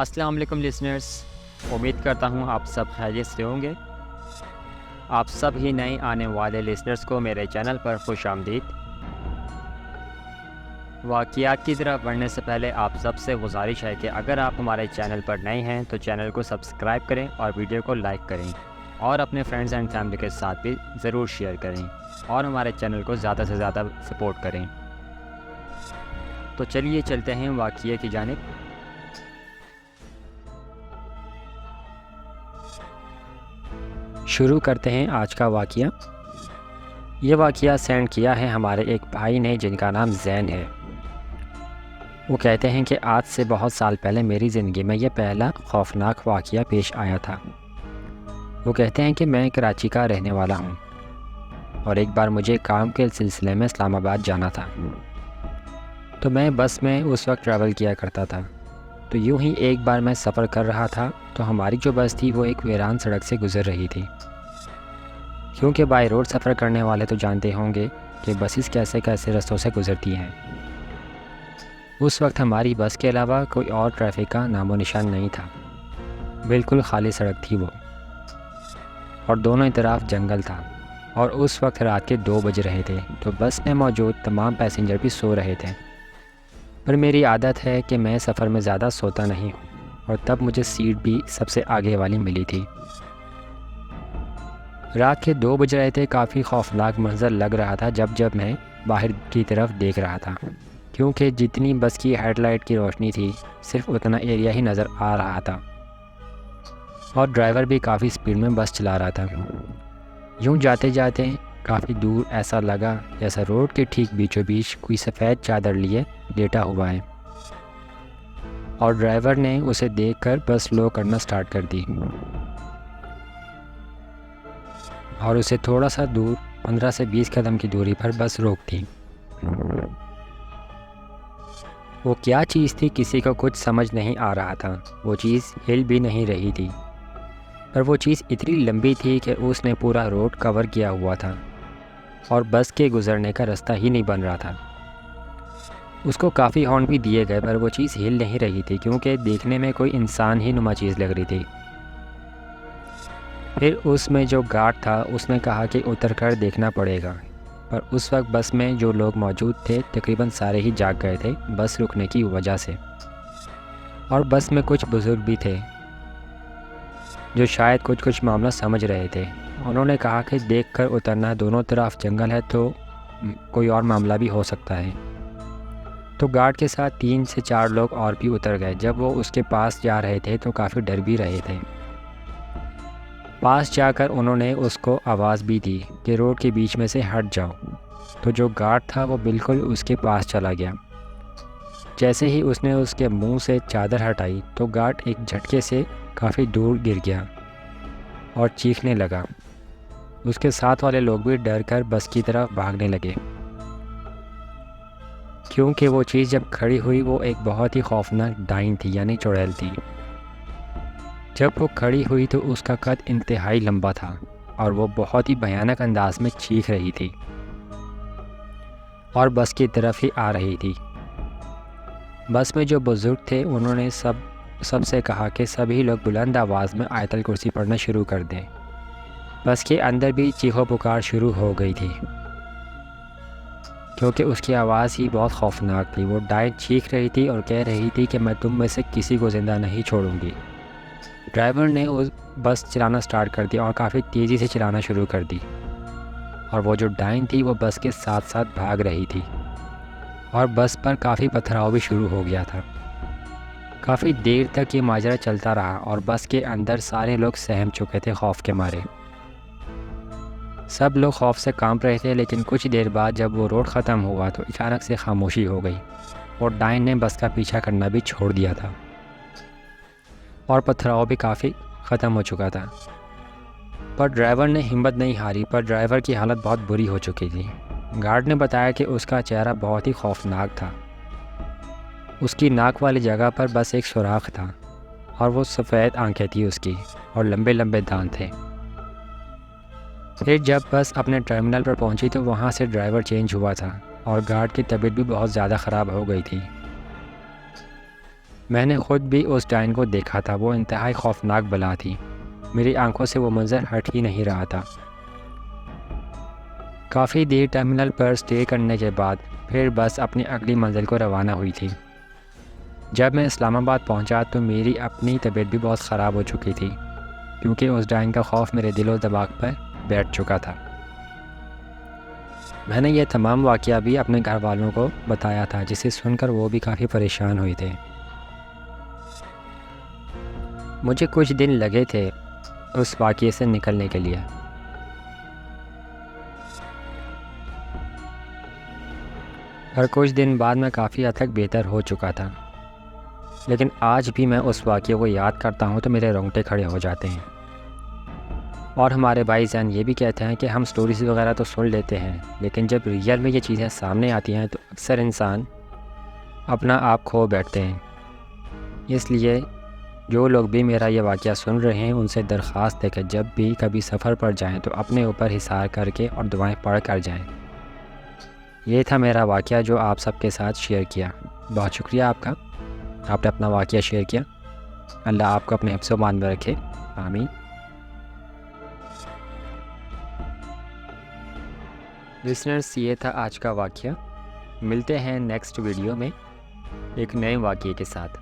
अस्सलाम वालेकुम लिसनर्स, उम्मीद करता हूँ आप सब खैरियत से होंगे। आप सब ही नए आने वाले लिसनर्स को मेरे चैनल पर खुशामदीद। वाक़ियात की तरफ बढ़ने से पहले आप सबसे गुजारिश है कि अगर आप हमारे चैनल पर नए हैं तो चैनल को सब्सक्राइब करें और वीडियो को लाइक करें और अपने फ्रेंड्स एंड फैमिली के साथ भी ज़रूर शेयर करें और हमारे चैनल को ज़्यादा से ज़्यादा सपोर्ट करें। तो चलिए चलते हैं वाक़िये की जानिब। शुरू करते हैं आज का वाक़िया। ये वाक़िया सेंड किया है हमारे एक भाई ने जिनका नाम ज़ैन है। वो कहते हैं कि आज से बहुत साल पहले मेरी ज़िंदगी में यह पहला खौफनाक वाक़िया पेश आया था। वो कहते हैं कि मैं कराची का रहने वाला हूँ और एक बार मुझे काम के सिलसिले में इस्लामाबाद जाना था। तो मैं बस में उस वक्त ट्रैवल किया करता था। तो यूं ही एक बार मैं सफ़र कर रहा था तो हमारी जो बस थी वो एक वीरान सड़क से गुज़र रही थी। क्योंकि बाय रोड सफ़र करने वाले तो जानते होंगे कि बसेस कैसे कैसे रास्तों से गुज़रती हैं। उस वक्त हमारी बस के अलावा कोई और ट्रैफिक का नामो निशान नहीं था। बिल्कुल खाली सड़क थी वो और दोनों तरफ जंगल था और उस वक्त रात के 2 बज रहे थे। तो बस में मौजूद तमाम पैसेंजर भी सो रहे थे। पर मेरी आदत है कि मैं सफ़र में ज़्यादा सोता नहीं हूँ और तब मुझे सीट भी सबसे आगे वाली मिली थी। रात के 2 बज रहे थे। काफ़ी खौफनाक मंजर लग रहा था जब मैं बाहर की तरफ देख रहा था, क्योंकि जितनी बस की हेडलाइट की रोशनी थी सिर्फ उतना एरिया ही नज़र आ रहा था और ड्राइवर भी काफ़ी स्पीड में बस चला रहा था। यूँ जाते जाते काफ़ी दूर ऐसा लगा जैसा रोड के ठीक बीचों बीच कोई सफ़ेद चादर लिए लेटा हुआ है और ड्राइवर ने उसे देखकर बस स्लो करना स्टार्ट कर दी और उसे थोड़ा सा दूर 15 से 20 कदम की दूरी पर बस रोक दी। वो क्या चीज़ थी किसी को कुछ समझ नहीं आ रहा था। वो चीज़ हिल भी नहीं रही थी, पर वो चीज़ इतनी लंबी थी कि उसने पूरा रोड कवर किया हुआ था और बस के गुज़रने का रास्ता ही नहीं बन रहा था। उसको काफ़ी हॉर्न भी दिए गए पर वो चीज़ हिल नहीं रही थी, क्योंकि देखने में कोई इंसान ही नुमा चीज़ लग रही थी। फिर उसमें जो गार्ड था उसने कहा कि उतर कर देखना पड़ेगा, पर उस वक्त बस में जो लोग मौजूद थे तकरीबन सारे ही जाग गए थे बस रुकने की वजह से। और बस में कुछ बुज़ुर्ग भी थे जो शायद कुछ मामला समझ रहे थे। उन्होंने कहा कि देखकर उतरना, दोनों तरफ जंगल है तो कोई और मामला भी हो सकता है। तो गार्ड के साथ 3 से 4 लोग और भी उतर गए। जब वो उसके पास जा रहे थे तो काफ़ी डर भी रहे थे। पास जाकर उन्होंने उसको आवाज़ भी दी कि रोड के बीच में से हट जाओ। तो जो गार्ड था वो बिल्कुल उसके पास चला गया। जैसे ही उसने उसके मुंह से चादर हटाई तो गार्ड एक झटके से काफ़ी दूर गिर गया और चीखने लगा। उसके साथ वाले लोग भी डर कर बस की तरफ भागने लगे, क्योंकि वो चीज़ जब खड़ी हुई वो एक बहुत ही खौफनाक डाइन थी, यानी चुड़ैल थी। जब वो खड़ी हुई तो उसका कद इंतहाई लंबा था और वो बहुत ही भयानक अंदाज में चीख रही थी और बस की तरफ ही आ रही थी। बस में जो बुज़ुर्ग थे उन्होंने सबसे कहा कि सभी लोग बुलंद आवाज़ में आयतल कुर्सी पढ़ना शुरू कर दें। बस के अंदर भी चीखो पुकार शुरू हो गई थी, क्योंकि उसकी आवाज़ ही बहुत खौफनाक थी। वो डाइन चीख रही थी और कह रही थी कि मैं तुम में से किसी को ज़िंदा नहीं छोड़ूंगी। ड्राइवर ने उस बस चलाना स्टार्ट कर दिया और काफ़ी तेज़ी से चलाना शुरू कर दी और वो जो डाइन थी वो बस के साथ साथ भाग रही थी और बस पर काफ़ी पथराव भी शुरू हो गया था। काफ़ी देर तक ये माजरा चलता रहा और बस के अंदर सारे लोग सहम चुके थे खौफ के मारे। सब लोग खौफ से कांप रहे थे, लेकिन कुछ देर बाद जब वो रोड ख़त्म हुआ तो अचानक से खामोशी हो गई और डाइन ने बस का पीछा करना भी छोड़ दिया था और पथराव भी काफ़ी ख़त्म हो चुका था। पर ड्राइवर ने हिम्मत नहीं हारी, पर ड्राइवर की हालत बहुत बुरी हो चुकी थी। गार्ड ने बताया कि उसका चेहरा बहुत ही खौफनाक था। उसकी नाक वाली जगह पर बस एक सुराख था और वो सफ़ेद आंखें थी उसकी और लंबे लंबे दांत थे। फिर जब बस अपने टर्मिनल पर पहुंची तो वहां से ड्राइवर चेंज हुआ था और गार्ड की तबीयत भी बहुत ज़्यादा ख़राब हो गई थी। मैंने ख़ुद भी उस डायन को देखा था। वो इंतहाई खौफनाक बला थी। मेरी आंखों से वो मंज़र हट ही नहीं रहा था। काफ़ी देर टर्मिनल पर स्टे करने के बाद फिर बस अपनी अगली मंजिल को रवाना हुई थी। जब मैं इस्लामाबाद पहुंचा तो मेरी अपनी तबीयत भी बहुत ख़राब हो चुकी थी, क्योंकि उस डायन का खौफ मेरे दिलो दिमाग पर बैठ चुका था। मैंने यह तमाम वाक़या भी अपने घर वालों को बताया था, जिसे सुनकर वो भी काफ़ी परेशान हुए थे। मुझे कुछ दिन लगे थे उस वाक़ये से निकलने के लिए। और कुछ दिन बाद मैं काफ़ी हद तक बेहतर हो चुका था, लेकिन आज भी मैं उस वाक़ये को याद करता हूँ तो मेरे रोंगटे खड़े हो जाते हैं। और हमारे भाईजान ये भी कहते हैं कि हम स्टोरीज़ वगैरह तो सुन लेते हैं, लेकिन जब रियल में ये चीज़ें सामने आती हैं तो अक्सर इंसान अपना आप खो बैठते हैं। इसलिए जो लोग भी मेरा ये वाक़या सुन रहे हैं उनसे दरख्वास्त है कि जब भी कभी सफ़र पर जाएं तो अपने ऊपर हिसार करके और दुआएं पढ़ कर जाएं। ये था मेरा वाक़या जो आप सबके साथ शेयर किया। बहुत शुक्रिया आपका, आपने अपना वाक़या शेयर किया। अल्लाह आपको अपने हिफ्ज़ व मान में रखे, आमीन। लिसनर्स, ये था आज का वाक़या। मिलते हैं नेक्स्ट वीडियो में एक नए वाक़ये के साथ।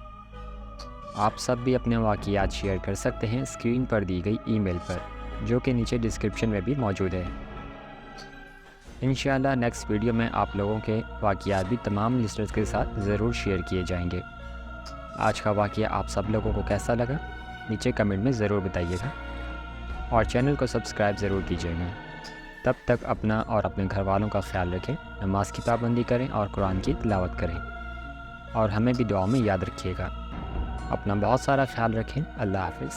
आप सब भी अपने वाक़यात शेयर कर सकते हैं स्क्रीन पर दी गई ईमेल पर, जो कि नीचे डिस्क्रिप्शन में भी मौजूद है। इंशाअल्लाह नेक्स्ट वीडियो में आप लोगों के वाक़यात भी तमाम लिसनर्स के साथ ज़रूर शेयर किए जाएंगे। आज का वाक़या आप सब लोगों को कैसा लगा नीचे कमेंट में ज़रूर बताइएगा, और चैनल को सब्सक्राइब ज़रूर कीजिएगा। तब तक अपना और अपने घर वालों का ख्याल रखें, नमाज की पाबंदी करें और कुरान की तिलावत करें, और हमें भी दुआ में याद रखिएगा। अपना बहुत सारा ख्याल रखें। अल्लाह हाफ़िज़।